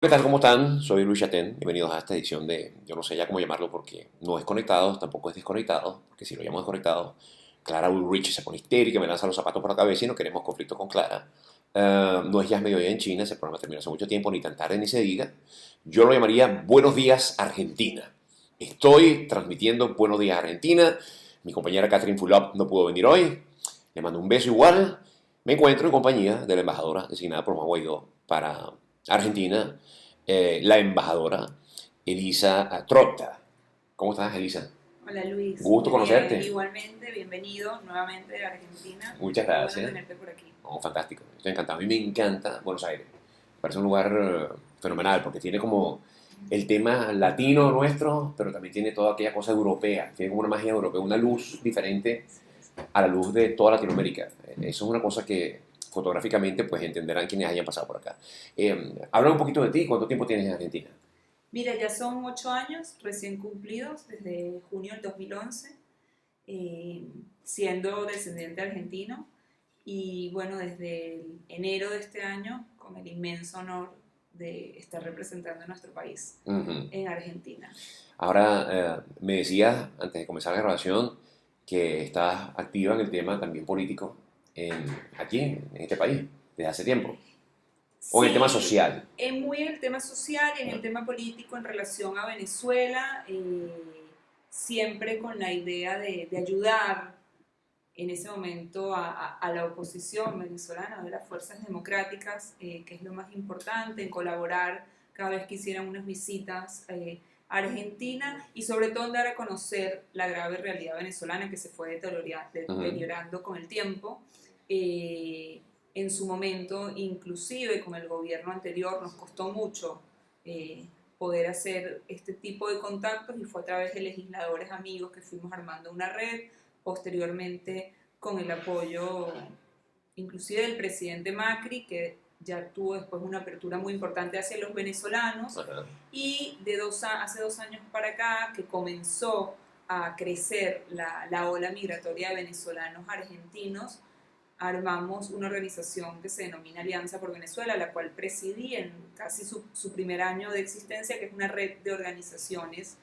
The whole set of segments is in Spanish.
¿Qué tal? ¿Cómo están? Soy Luis Chatén. Bienvenidos a esta edición de, yo no sé ya cómo llamarlo porque no es conectado, tampoco es desconectado, porque si lo llamo desconectado, Clara Ulrich se pone histérica, me lanza los zapatos por la cabeza y no queremos conflicto con Clara. No es ya mediodía en China, ese programa terminó hace mucho tiempo, ni tan tarde ni se diga. Yo lo llamaría Buenos Días Argentina. Estoy transmitiendo Buenos Días Argentina. Mi compañera Catherine Fulop no pudo venir hoy. Le mando un beso igual. Me encuentro en compañía de la embajadora designada por Juan Guaidó para Argentina, la embajadora Elisa Trotta. ¿Cómo estás, Elisa? Hola Luis, Gusto muy bien. conocerte. Igualmente, bienvenido nuevamente a Argentina. Muchas Muy bueno gracias. tenerte por aquí. Oh, fantástico. Estoy encantado. A mí me encanta Buenos Aires. Me parece un lugar fenomenal porque tiene como el tema latino nuestro, pero también tiene toda aquella cosa europea. Tiene como una magia europea, una luz diferente a la luz de toda Latinoamérica. Eso es una cosa que fotográficamente pues entenderán quienes hayan pasado por acá. Habla un poquito de ti. ¿Cuánto tiempo tienes en Argentina? Mira, ya son 8 años recién cumplidos desde junio del 2011, eh, siendo descendiente argentino y bueno, desde el enero de este año con el inmenso honor de estar representando a nuestro país Uh -huh. en Argentina. Ahora, me decías, antes de comenzar la grabación, que estás activa en el tema también político aquí, en este país, desde hace tiempo. O en el tema Sí, social. es muy en el tema social y en Ah, el tema político en relación a Venezuela, siempre con la idea de ayudar en ese momento a la oposición venezolana, de las fuerzas democráticas, que es lo más importante, en colaborar cada vez que hicieran unas visitas a Argentina y sobre todo en dar a conocer la grave realidad venezolana que se fue uh -huh. deteriorando con el tiempo. Eh, en su momento, inclusive con el gobierno anterior, nos costó mucho eh, poder hacer este tipo de contactos y fue a través de legisladores amigos que fuimos armando una red. Posteriormente, con el apoyo inclusive del presidente Macri, que ya tuvo después una apertura muy importante hacia los venezolanos, Ajá. y hace 2 años para acá que comenzó a crecer la ola migratoria de venezolanos argentinos, armamos una organización que se denomina Alianza por Venezuela, la cual presidí en casi su primer año de existencia, que es una red de organizaciones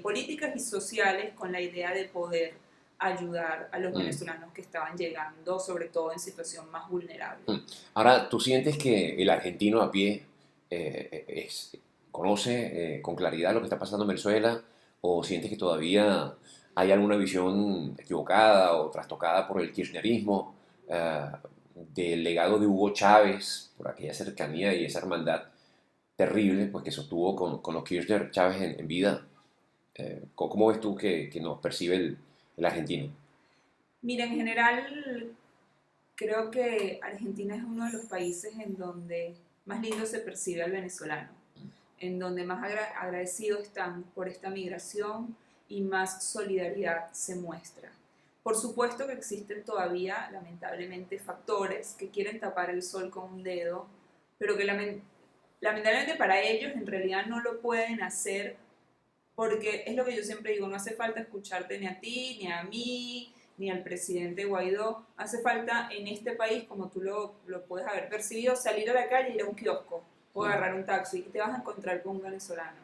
políticas y sociales con la idea de poder ayudar a los Mm, venezolanos que estaban llegando, sobre todo en situación más vulnerable. mm. Ahora, ¿tú sientes que el argentino a pie conoce con claridad lo que está pasando en Venezuela? ¿O sientes que todavía hay alguna visión equivocada o trastocada por el kirchnerismo, eh, del legado de Hugo Chávez, por aquella cercanía y esa hermandad terrible pues, que sostuvo con los Kirchner Chávez en vida? ¿Cómo ves tú que nos percibe el argentino? Mira, en general creo que Argentina es uno de los países en donde más lindo se percibe al venezolano, en donde más agradecidos están por esta migración y más solidaridad se muestra. Por supuesto que existen todavía, lamentablemente, factores que quieren tapar el sol con un dedo, pero que lamentablemente para ellos en realidad no lo pueden hacer porque es lo que yo siempre digo, no hace falta escucharte ni a ti, ni a mí, ni al presidente Guaidó. Hace falta en este país, como tú lo puedes haber percibido, salir a la calle y ir a un kiosco o Mm, agarrar un taxi y te vas a encontrar con un venezolano.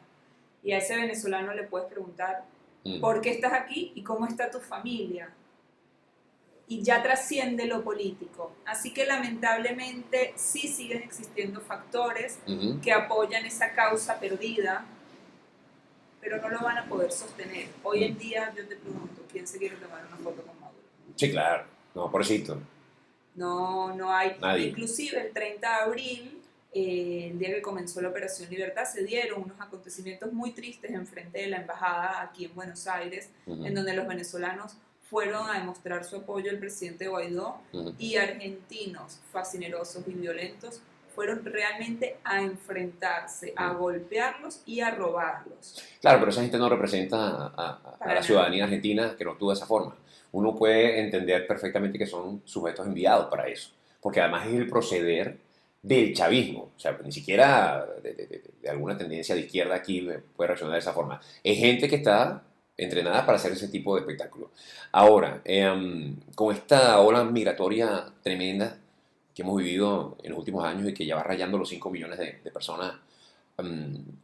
Y a ese venezolano le puedes preguntar, mm, ¿por qué estás aquí y cómo está tu familia? Y ya trasciende lo político. Así que lamentablemente sí siguen existiendo factores ujú. que apoyan esa causa perdida, pero no lo van a poder sostener. Hoy Mm. en día yo te pregunto, ¿quién se quiere tomar una foto con Maduro? Sí, claro. No, pobrecito. No, no hay. Nadie. Inclusive el 30 de abril, el día que comenzó la Operación Libertad, se dieron unos acontecimientos muy tristes enfrente de la embajada aquí en Buenos Aires, en Ujú, donde los venezolanos fueron a demostrar su apoyo al presidente Guaidó ujú. y argentinos fascinerosos y violentos fueron realmente a enfrentarse, a Mm. golpearlos y a robarlos. Claro, pero esa gente no representa a Para la nada. ciudadanía argentina que no actúa de esa forma. Uno puede entender perfectamente que son sujetos enviados para eso, porque además es el proceder del chavismo, o sea, ni siquiera de alguna tendencia de izquierda aquí puede reaccionar de esa forma. Es gente que está entrenada para hacer ese tipo de espectáculo. Ahora, con esta ola migratoria tremenda que hemos vivido en los últimos años y que ya va rayando los 5 millones de personas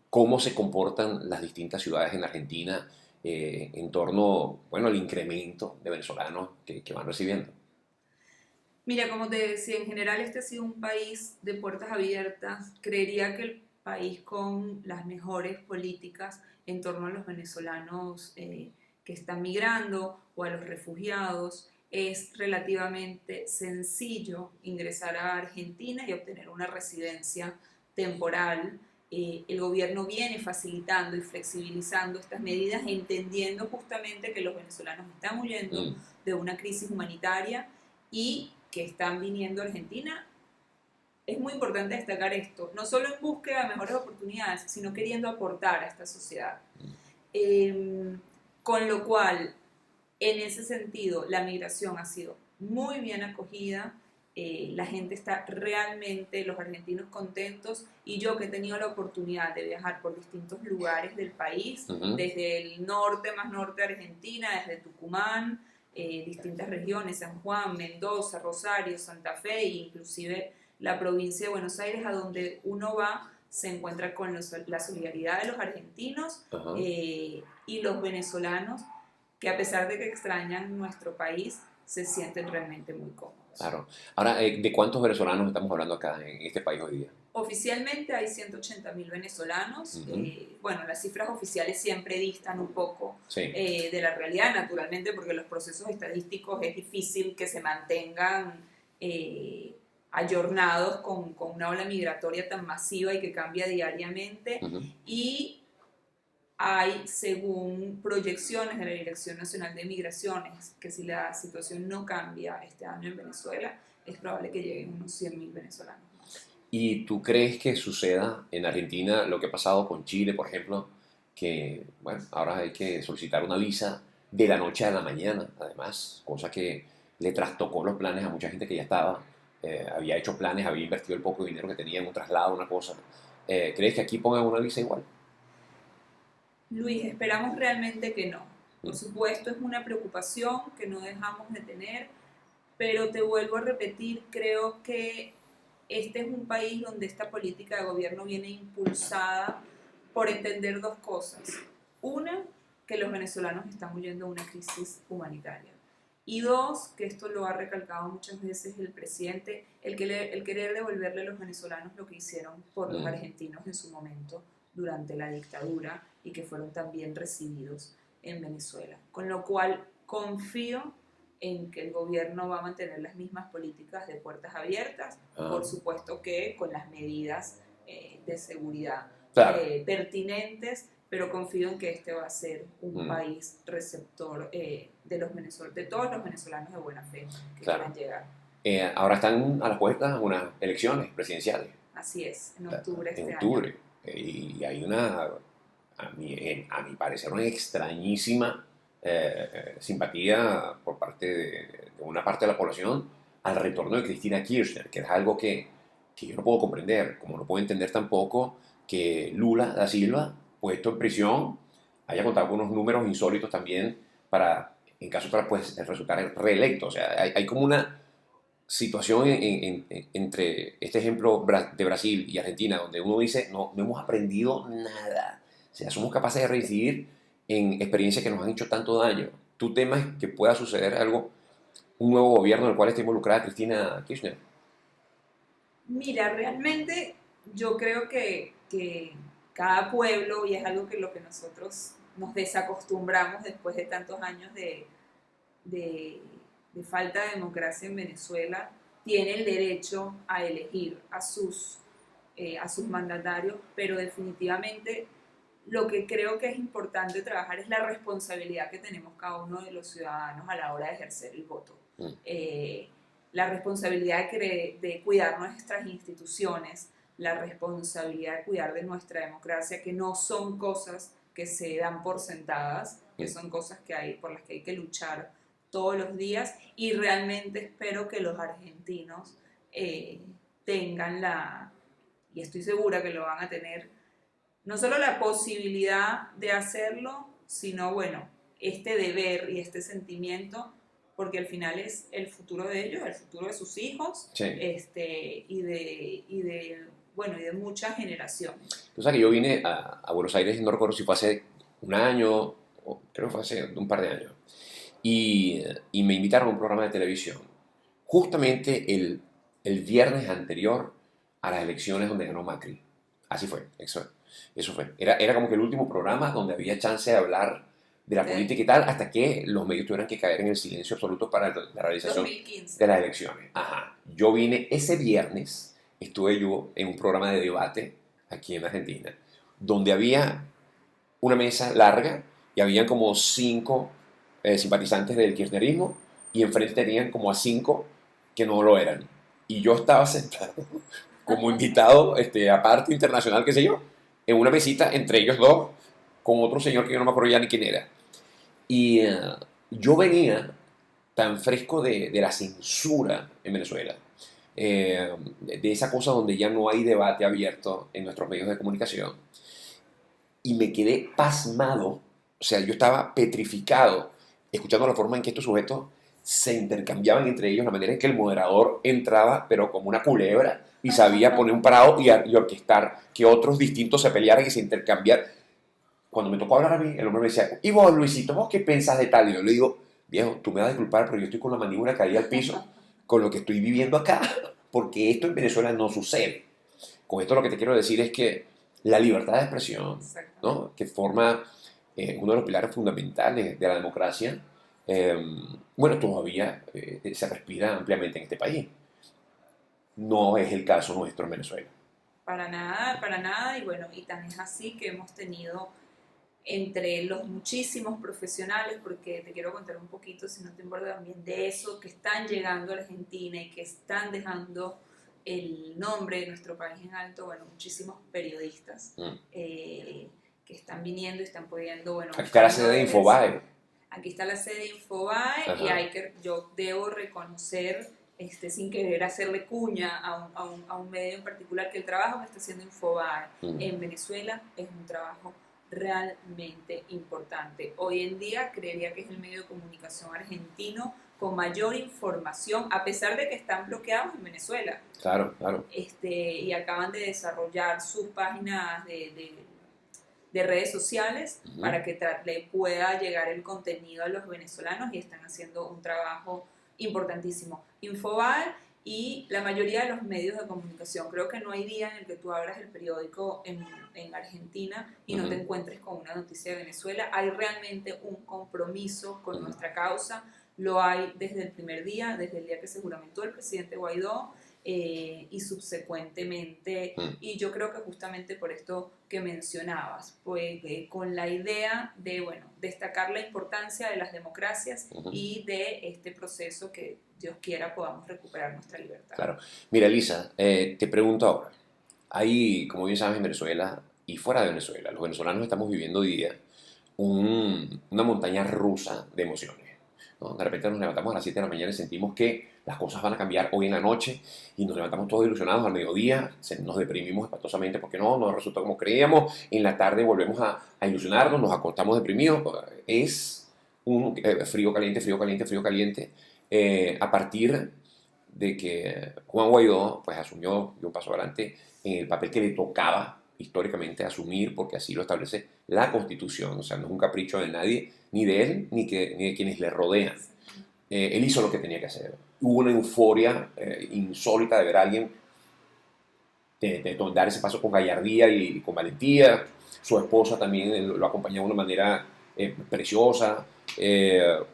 cómo se comportan las distintas ciudades en Argentina en torno, bueno, al incremento de venezolanos que van recibiendo. Mira, como te decía, en general este ha sido un país de puertas abiertas. Creería que el país con las mejores políticas en torno a los venezolanos que están migrando o a los refugiados. Es relativamente sencillo ingresar a Argentina y obtener una residencia temporal. El gobierno viene facilitando y flexibilizando estas medidas, entendiendo justamente que los venezolanos están huyendo Mm, de una crisis humanitaria y que están viniendo a Argentina. Es muy importante destacar esto, no solo en búsqueda de mejores oportunidades, sino queriendo aportar a esta sociedad. Eh, con lo cual, en ese sentido, la migración ha sido muy bien acogida, la gente está realmente, los argentinos contentos, y yo que he tenido la oportunidad de viajar por distintos lugares del país, ujú. desde el norte, más norte de Argentina, desde Tucumán, distintas regiones, San Juan, Mendoza, Rosario, Santa Fe e inclusive la provincia de Buenos Aires, a donde uno va, se encuentra con la solidaridad de los argentinos Ajá. y los venezolanos, que a pesar de que extrañan nuestro país, se sienten realmente muy cómodos. Claro. Ahora, ¿de cuántos venezolanos estamos hablando acá en este país hoy día? Oficialmente hay 180.000 venezolanos. Ujú. Bueno, las cifras oficiales siempre distan un poco Sí, de la realidad, naturalmente, porque los procesos estadísticos es difícil que se mantengan ayornados con una ola migratoria tan masiva y que cambia diariamente. ujú. Y hay, según proyecciones de la Dirección Nacional de Migraciones, que si la situación no cambia este año en Venezuela, es probable que lleguen unos 100.000 venezolanos más. ¿Y tú crees que suceda en Argentina lo que ha pasado con Chile, por ejemplo, que, bueno, ahora hay que solicitar una visa de la noche a la mañana, además, cosa que le trastocó los planes a mucha gente que ya estaba, había hecho planes, había invertido el poco de dinero que tenía en un traslado, una cosa. ¿Crees que aquí pongan una visa igual? Luis, esperamos realmente que no. Por Mm, supuesto, es una preocupación que no dejamos de tener, pero te vuelvo a repetir, creo que este es un país donde esta política de gobierno viene impulsada por entender dos cosas. Una, que los venezolanos están huyendo de una crisis humanitaria. Y dos, que esto lo ha recalcado muchas veces el presidente, el querer devolverle a los venezolanos lo que hicieron por los mm, argentinos en su momento durante la dictadura y que fueron también recibidos en Venezuela. Con lo cual confío en que el gobierno va a mantener las mismas políticas de puertas abiertas, ah, por supuesto que con las medidas de seguridad claro. pertinentes, pero confío en que este va a ser un Mm, país receptor de todos los venezolanos de buena fe que claro. quieran llegar. Ahora están a las puertas unas elecciones presidenciales, Así es, en octubre de en este año. octubre, y hay una, a mi parecer, una extrañísima simpatía por parte de una parte de la población al retorno de Cristina Kirchner, que es algo que yo no puedo comprender, como no puedo entender tampoco que Lula da Silva, puesto en prisión, haya contado con unos números insólitos también para, en caso para pues, resultar reelecto. O sea, hay como una situación entre este ejemplo de Brasil y Argentina, donde uno dice, no, no hemos aprendido nada. O sea, somos capaces de reincidir en experiencias que nos han hecho tanto daño. ¿Tú temas que pueda suceder algo, un nuevo gobierno en el cual esté involucrada Cristina Kirchner? Mira, realmente yo creo que cada pueblo, y es algo que lo que nosotros nos desacostumbramos después de tantos años de, de falta de democracia en Venezuela, tiene el derecho a elegir a sus mandatarios, pero definitivamente lo que creo que es importante trabajar es la responsabilidad que tenemos cada uno de los ciudadanos a la hora de ejercer el voto. Mm, Eh, la responsabilidad de cuidar nuestras instituciones, la responsabilidad de cuidar de nuestra democracia, que no son cosas que se dan por sentadas, que mm, son cosas que hay, por las que hay que luchar todos los días, y realmente espero que los argentinos eh, tengan y estoy segura que lo van a tener, no solo la posibilidad de hacerlo, sino, bueno, este deber y este sentimiento, porque al final es el futuro de ellos, el futuro de sus hijos, sí, y de bueno, y de muchas generaciones. O sea que yo vine a Buenos Aires, no recuerdo si fue hace un año, o creo que fue hace un par de años, y me invitaron a un programa de televisión, justamente el viernes anterior a las elecciones donde ganó Macri. Así fue, eso fue. Era como que el último programa donde había chance de hablar de la De política y tal, hasta que los medios tuvieran que caer en el silencio absoluto para la realización 2015. de las elecciones. Ajá. Yo vine ese viernes, estuve yo en un programa de debate aquí en Argentina, donde había una mesa larga y habían como 5 simpatizantes del kirchnerismo y enfrente tenían como a 5 que no lo eran. Y yo estaba sentado como invitado, aparte internacional, qué sé yo, en una mesita entre ellos dos, con otro señor que yo no me acuerdo ya ni quién era. Y yo venía tan fresco de la censura en Venezuela, de esa cosa donde ya no hay debate abierto en nuestros medios de comunicación, y me quedé pasmado, o sea, yo estaba petrificado, escuchando la forma en que estos sujetos se intercambiaban entre ellos, la manera en que el moderador entraba, pero como una culebra, y sabía poner un parado y orquestar que otros distintos se pelearan y se intercambiaran. Cuando me tocó hablar a mí, el hombre me decía, ¿y vos, Luisito, vos qué pensás de tal? Y yo le digo, viejo, tú me vas a disculpar, pero yo estoy con la mandíbula caída al piso con lo que estoy viviendo acá, porque esto en Venezuela no sucede. Con esto lo que te quiero decir es que la libertad de expresión, Exactamente. ¿no? Que forma uno de los pilares fundamentales de la democracia, eh, bueno, todavía se respira ampliamente en este país. No es el caso nuestro en Venezuela. Para nada, y bueno, y tan es así que hemos tenido entre los muchísimos profesionales, porque te quiero contar un poquito, si no te importa también, de eso, que están llegando a Argentina y que están dejando el nombre de nuestro país en alto, bueno, muchísimos periodistas Mm. que están viniendo y están pudiendo, bueno, Aquí está la buscar sede de nuevas Infobae. aquí está la sede de Infobae y Ajá. yo debo reconocer, sin querer hacerle cuña a un medio en particular, que el trabajo que está haciendo Infobae Mm. en Venezuela es un trabajo realmente importante. Hoy en día creería que es el medio de comunicación argentino con mayor información, a pesar de que están bloqueados en Venezuela. Claro, claro. Y acaban de desarrollar sus páginas de redes sociales Ujú. para que le pueda llegar el contenido a los venezolanos y están haciendo un trabajo importantísimo. Infobae y la mayoría de los medios de comunicación. Creo que no hay día en el que tú abras el periódico en Argentina y no te Ujú. encuentres con una noticia de Venezuela. Hay realmente un compromiso con Ujú. nuestra causa. Lo hay desde el primer día, desde el día que se juramentó el presidente Guaidó, y subsecuentemente, Mm. y yo creo que justamente por esto que mencionabas, pues con la idea de, bueno, destacar la importancia de las democracias Ujú. y de este proceso que Dios quiera podamos recuperar nuestra libertad. Claro. Mira, Elisa, te pregunto ahora. Hay, como bien sabes, en Venezuela y fuera de Venezuela, los venezolanos estamos viviendo hoy día una montaña rusa de emociones, ¿no? De repente nos levantamos a las 7 de la mañana y sentimos que las cosas van a cambiar hoy en la noche y nos levantamos todos ilusionados al mediodía, nos deprimimos espantosamente porque no resulta como creíamos, en la tarde volvemos a ilusionarnos, nos acostamos deprimidos, es un frío caliente, frío caliente, frío caliente, a partir de que Juan Guaidó pues asumió de un paso adelante en el papel que le tocaba históricamente asumir, porque así lo establece la Constitución, o sea, no es un capricho de nadie, ni de él, ni de quienes le rodean. Él hizo lo que tenía que hacer. Hubo una euforia insólita de ver a alguien de dar ese paso con gallardía y con valentía. Su esposa también lo acompañaba de una manera preciosa.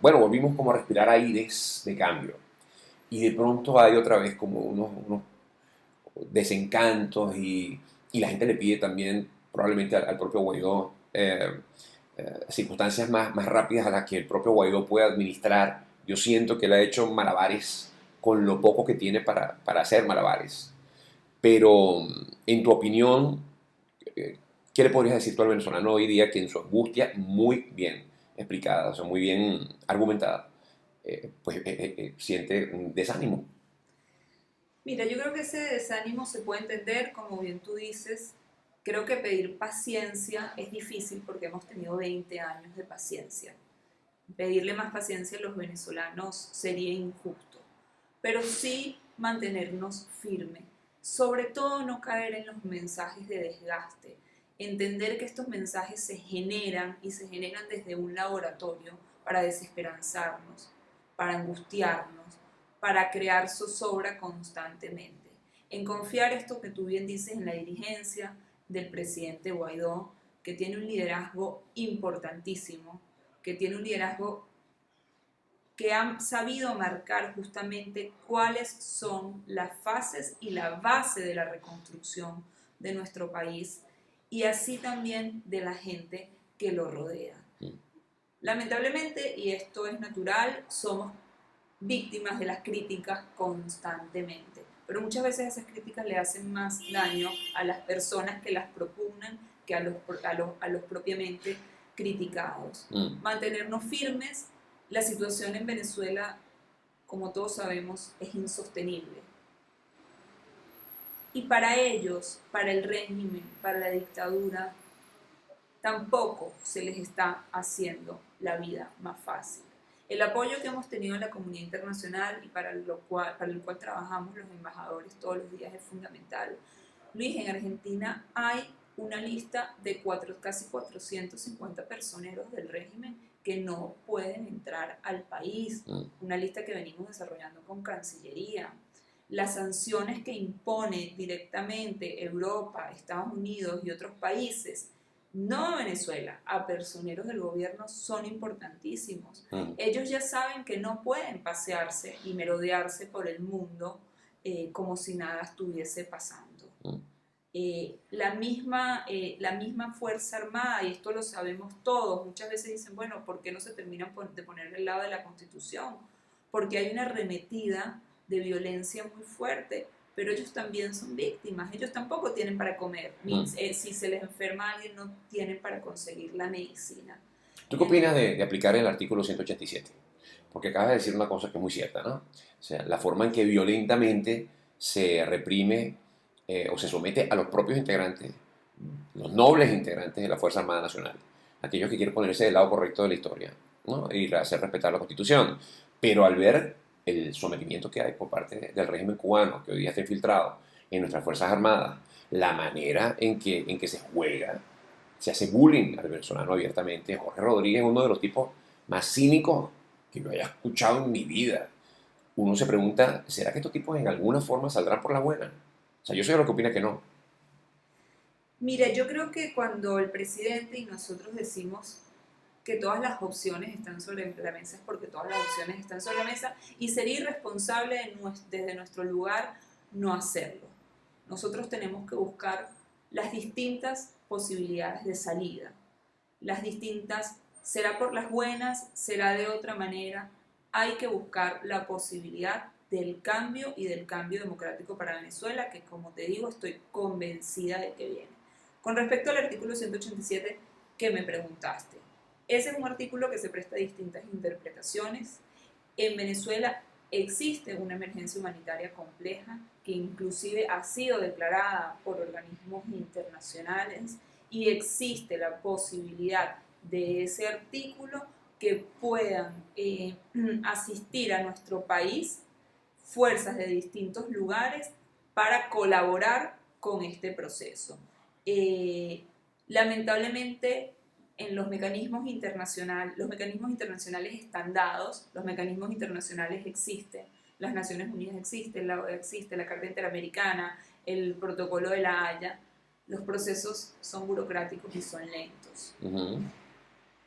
Bueno, volvimos como a respirar aires de cambio. Y de pronto hay otra vez como unos desencantos y la gente le pide también, probablemente al propio Guaidó, circunstancias más rápidas a las que el propio Guaidó puede administrar. Yo siento que él ha hecho malabares con lo poco que tiene para hacer malabares. Pero, en tu opinión, ¿qué le podrías decir tú al venezolano hoy día que en su angustia, muy bien explicada, o sea, muy bien argumentada, siente un desánimo? Mira, yo creo que ese desánimo se puede entender, como bien tú dices. Creo que pedir paciencia es difícil porque hemos tenido 20 años de paciencia. Pedirle más paciencia a los venezolanos sería injusto, pero sí mantenernos firmes Sobre todo no caer en los mensajes de desgaste, entender que estos mensajes se generan y se generan desde un laboratorio para desesperanzarnos, para angustiarnos, para crear zozobra constantemente. En confiar esto que tú bien dices en la dirigencia del presidente Guaidó, que tiene un liderazgo importantísimo, que tiene un liderazgo que han sabido marcar justamente cuáles son las fases y la base de la reconstrucción de nuestro país y así también de la gente que lo rodea. Lamentablemente, y esto es natural, somos víctimas de las críticas constantemente, pero muchas veces esas críticas le hacen más daño a las personas que las propugnan que a los propiamente criticados. Mantenernos firmes. La situación en Venezuela, como todos sabemos, es insostenible. Y para ellos, para el régimen, para la dictadura, tampoco se les está haciendo la vida más fácil. El apoyo que hemos tenido en la comunidad internacional y para el cual trabajamos los embajadores todos los días es fundamental. Luis, en Argentina hay una lista de casi 450 personeros del régimen que no pueden entrar al país, una lista que venimos desarrollando con Cancillería. Las sanciones que impone directamente Europa, Estados Unidos y otros países, no a Venezuela, a personeros del gobierno son importantísimos. Ellos ya saben que no pueden pasearse y merodearse por el mundo como si nada estuviese pasando. La misma Fuerza Armada, y esto lo sabemos todos, muchas veces dicen, bueno, ¿por qué no se terminan de poner del lado de la Constitución? Porque hay una arremetida de violencia muy fuerte, pero ellos también son víctimas, ellos tampoco tienen para comer, si se les enferma a alguien no tienen para conseguir la medicina. ¿Tú qué opinas de aplicar el artículo 187? Porque acabas de decir una cosa que es muy cierta, ¿no? O sea, la forma en que violentamente se reprime o se somete a los propios integrantes, los nobles integrantes de la Fuerza Armada Nacional, aquellos que quieren ponerse del lado correcto de la historia, ¿no? Y hacer respetar la Constitución. Pero al ver el sometimiento que hay por parte del régimen cubano, que hoy día está infiltrado en nuestras Fuerzas Armadas, la manera en que se juega, se hace bullying al venezolano abiertamente. Jorge Rodríguez es uno de los tipos más cínicos que yo haya escuchado en mi vida. Uno se pregunta, ¿será que estos tipos en alguna forma saldrán por la buena? O sea, yo soy de lo que opina que no. Mira, yo creo que cuando el presidente y nosotros decimos que todas las opciones están sobre la mesa es porque todas las opciones están sobre la mesa y sería irresponsable desde nuestro lugar no hacerlo. Nosotros tenemos que buscar las distintas posibilidades de salida, las distintas, será por las buenas, será de otra manera, hay que buscar la posibilidad del cambio y del cambio democrático para Venezuela, que como te digo, estoy convencida de que viene. Con respecto al artículo 187 que me preguntaste, ese es un artículo que se presta a distintas interpretaciones. En Venezuela existe una emergencia humanitaria compleja que inclusive ha sido declarada por organismos internacionales y existe la posibilidad de ese artículo que puedan asistir a nuestro país fuerzas de distintos lugares para colaborar con este proceso. Lamentablemente, en los mecanismos internacionales están dados, los mecanismos internacionales existen, las Naciones Unidas existen, la OEA existe, la Carta Interamericana, el Protocolo de la Haya, los procesos son burocráticos y son lentos.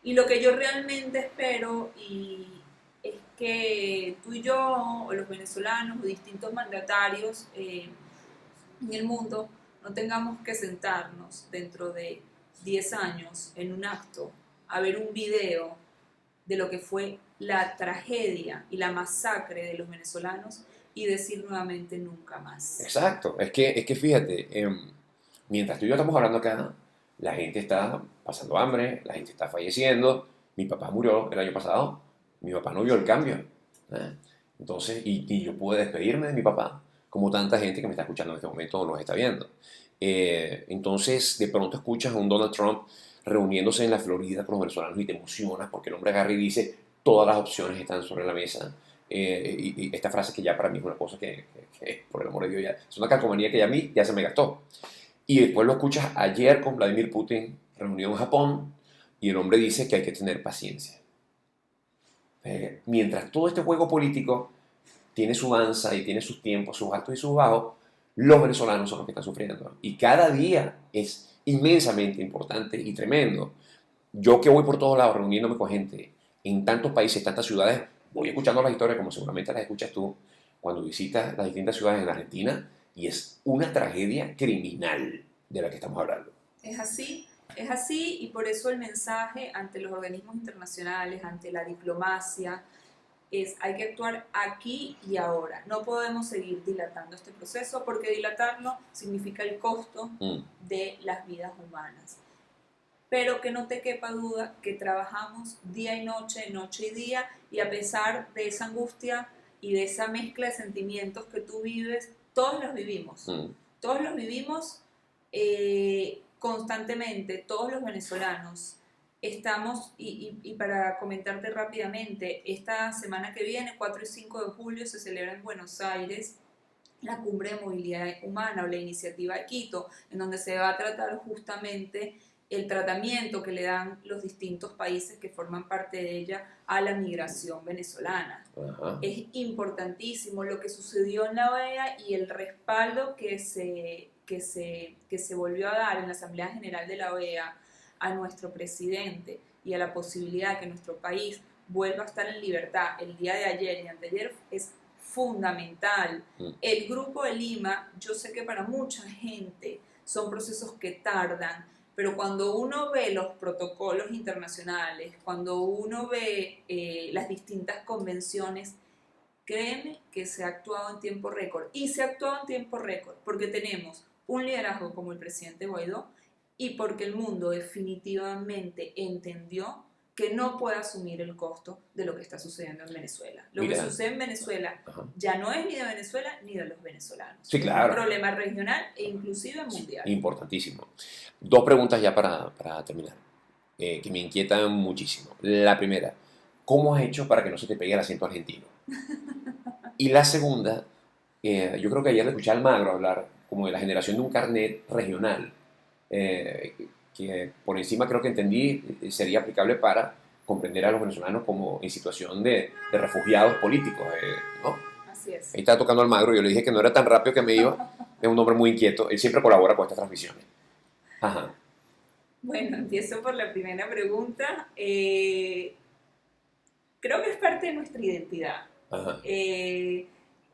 Y lo que yo realmente espero es que tú y yo, o los venezolanos, o distintos mandatarios en el mundo, no tengamos que sentarnos dentro de 10 años en un acto a ver un video de lo que fue la tragedia y la masacre de los venezolanos y decir nuevamente nunca más. Exacto, es que fíjate, mientras tú y yo estamos hablando acá, la gente está pasando hambre, la gente está falleciendo. Mi papá murió el año pasado, mi papá no vio el cambio. Entonces, y yo pude despedirme de mi papá, como tanta gente que me está escuchando en este momento o nos está viendo. Entonces, de pronto escuchas a un Donald Trump reuniéndose en la Florida con los venezolanos y te emocionas porque el hombre agarra y dice, todas las opciones están sobre la mesa, y esta frase que ya para mí es una cosa que, por el amor de Dios, ya, es una calcomanía que ya a mí ya se me gastó. Y después lo escuchas ayer con Vladimir Putin, reunido en Japón, y el hombre dice que hay que tener paciencia. Mientras todo este juego político tiene su danza y tiene sus tiempos, sus altos y sus bajos, los venezolanos son los que están sufriendo. Y cada día es inmensamente importante y tremendo. Yo que voy por todos lados reuniéndome con gente en tantos países, tantas ciudades, voy escuchando las historias como seguramente las escuchas tú cuando visitas las distintas ciudades en Argentina y es una tragedia criminal de la que estamos hablando. Es así y por eso el mensaje ante los organismos internacionales, ante la diplomacia, es hay que actuar aquí y ahora. No podemos seguir dilatando este proceso porque dilatarlo significa el costo de las vidas humanas. Pero que no te quepa duda que trabajamos día y noche, noche y día, y a pesar de esa angustia y de esa mezcla de sentimientos que tú vives, todos los vivimos. Todos los vivimos constantemente, todos los venezolanos. Estamos, y para comentarte rápidamente, esta semana que viene, 4 y 5 de julio, se celebra en Buenos Aires la Cumbre de Movilidad Humana o la Iniciativa de Quito, en donde se va a tratar justamente el tratamiento que le dan los distintos países que forman parte de ella a la migración venezolana. Ajá. Es importantísimo lo que sucedió en la OEA y el respaldo que se volvió a dar en la Asamblea General de la OEA a nuestro presidente y a la posibilidad de que nuestro país vuelva a estar en libertad el día de ayer y anteayer es fundamental. El Grupo de Lima, yo sé que para mucha gente son procesos que tardan, pero cuando uno ve los protocolos internacionales, cuando uno ve las distintas convenciones, créeme que se ha actuado en tiempo récord. Y se ha actuado en tiempo récord porque tenemos un liderazgo como el presidente Guaidó y porque el mundo definitivamente entendió que no puede asumir el costo de lo que está sucediendo en Venezuela. Lo que sucede en Venezuela ya no es ni de Venezuela ni de los venezolanos. Sí, claro. Es un problema regional e inclusive mundial. Importantísimo. 2 preguntas ya para terminar, que me inquietan muchísimo. La primera, ¿cómo has hecho para que no se te pegue el acento argentino? Y la segunda, yo creo que ayer le escuché a Almagro hablar como de la generación de un carnet regional, que por encima creo que entendí sería aplicable para comprender a los venezolanos como en situación de refugiados políticos, ¿no? Así es. Ahí estaba tocando Almagro, yo le dije que no era tan rápido que me iba, es un hombre muy inquieto, él siempre colabora con estas transmisiones. Ajá. Bueno, empiezo por la primera pregunta. Creo que es parte de nuestra identidad. Ajá.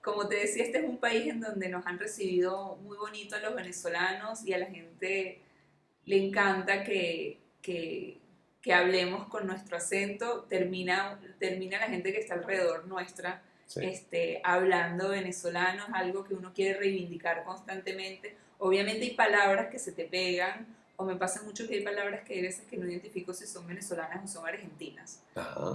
Como te decía, este es un país en donde nos han recibido muy bonito a los venezolanos y a la gente le encanta que hablemos con nuestro acento. Termina la gente que está alrededor nuestra hablando venezolano, es algo que uno quiere reivindicar constantemente. Obviamente hay palabras que se te pegan, o me pasa mucho que hay palabras que hay veces que no identifico si son venezolanas o son argentinas. Ajá.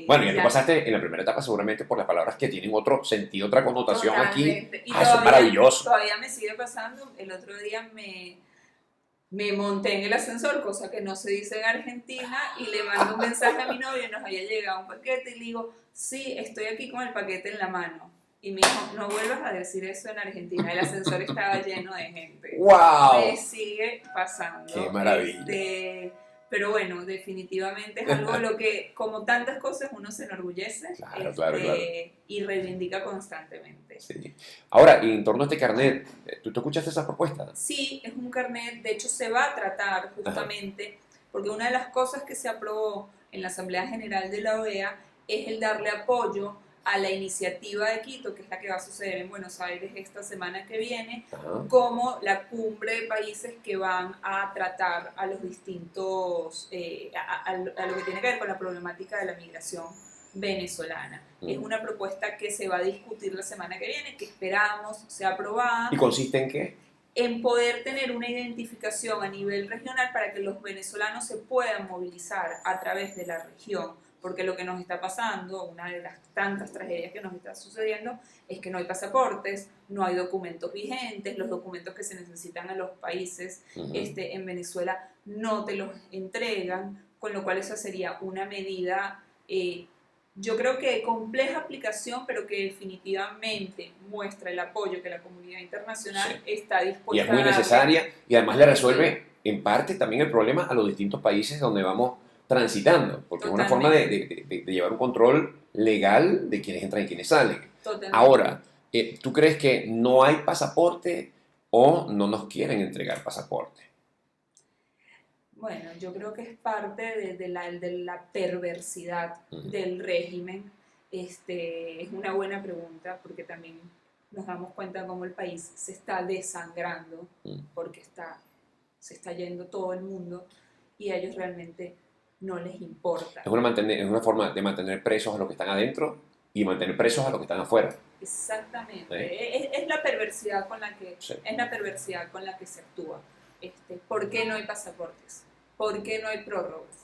Bueno, ya tú pasaste en la primera etapa seguramente por las palabras que tienen otro sentido, otra connotación. Totalmente. Aquí. Eso es maravilloso. Todavía me sigue pasando. El otro día me monté en el ascensor, cosa que no se dice en Argentina, y le mando un mensaje a mi novio, nos había llegado un paquete, y le digo, sí, estoy aquí con el paquete en la mano. Y me dijo, no vuelvas a decir eso en Argentina, el ascensor estaba lleno de gente. ¡Wow! Me sigue pasando. ¡Qué maravilla! Pero bueno, definitivamente es algo lo que, como tantas cosas, uno se enorgullece claro. Y reivindica constantemente. Sí. Ahora, y en torno a este carnet, ¿tú escuchaste esa propuesta? Sí, es un carnet, de hecho se va a tratar justamente, porque una de las cosas que se aprobó en la Asamblea General de la OEA es el darle apoyo a la iniciativa de Quito, que es la que va a suceder en Buenos Aires esta semana que viene, como la cumbre de países que van a tratar a los distintos, a lo que tiene que ver con la problemática de la migración venezolana. Es una propuesta que se va a discutir la semana que viene, que esperamos sea aprobada. ¿Y consiste en qué? En poder tener una identificación a nivel regional para que los venezolanos se puedan movilizar a través de la región, porque lo que nos está pasando, una de las tantas tragedias que nos está sucediendo, es que no hay pasaportes, no hay documentos vigentes, los documentos que se necesitan a los países en Venezuela no te los entregan, con lo cual esa sería una medida yo creo que compleja aplicación, pero que definitivamente muestra el apoyo que la comunidad internacional está Y dispuesta es muy a darle. necesaria y además le resuelve en parte también el problema a los distintos países donde vamos transitando, porque es una forma de llevar un control legal de quienes entran y quienes salen. Totalmente. Ahora, ¿tú crees que no hay pasaporte o no nos quieren entregar pasaporte? Bueno, yo creo que es parte de la perversidad Ujú. del régimen. Es una buena pregunta porque también nos damos cuenta cómo el país se está desangrando porque se está yendo todo el mundo y a ellos realmente no les importa. Es una forma de mantener presos a los que están adentro y mantener presos a los que están afuera. Exactamente. Es la perversidad con la que Sí. es la perversidad con la que se actúa. ¿Por qué no hay pasaportes? ¿Por qué no hay prórrogas?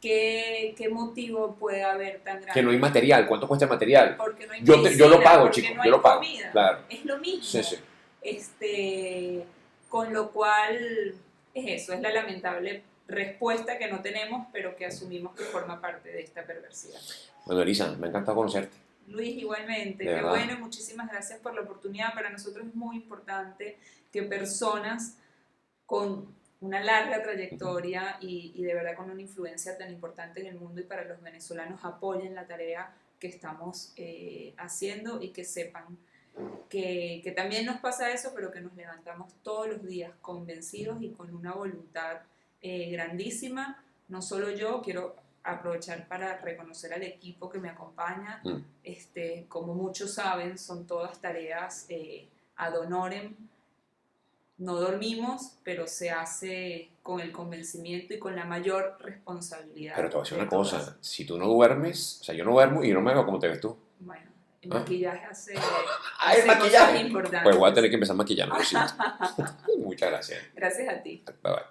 ¿Qué motivo puede haber tan grande? Que no hay material. ¿Cuánto cuesta el material? Porque no hay Yo lo pago, porque chicos. no hay Yo lo pago. comida. Claro. Es lo mismo. Sí, sí. Con lo cual es eso, es la lamentable respuesta que no tenemos, pero que asumimos que forma parte de esta perversidad. Bueno, Elisa, me ha encantado conocerte. Luis, igualmente, De qué verdad. bueno, muchísimas gracias por la oportunidad. Para nosotros es muy importante que personas con una larga trayectoria y de verdad con una influencia tan importante en el mundo y para los venezolanos apoyen la tarea que estamos haciendo y que sepan que también nos pasa eso, pero que nos levantamos todos los días convencidos y con una voluntad grandísima. No solo yo, quiero aprovechar para reconocer al equipo que me acompaña. Como muchos saben, son todas tareas ad honorem. No dormimos, pero se hace con el convencimiento y con la mayor responsabilidad. Pero te voy a decir de una todas. cosa. Si tú no duermes, o sea, yo no duermo y no me veo como te ves tú. Bueno, el maquillaje hace el cosas maquillaje. importantes. Pues voy a tener que empezar maquillando. Lo siento. Muchas gracias. Gracias a ti. Bye bye.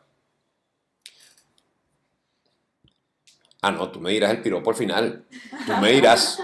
Ah, no, tú me dirás el piropo al final. Tú me dirás.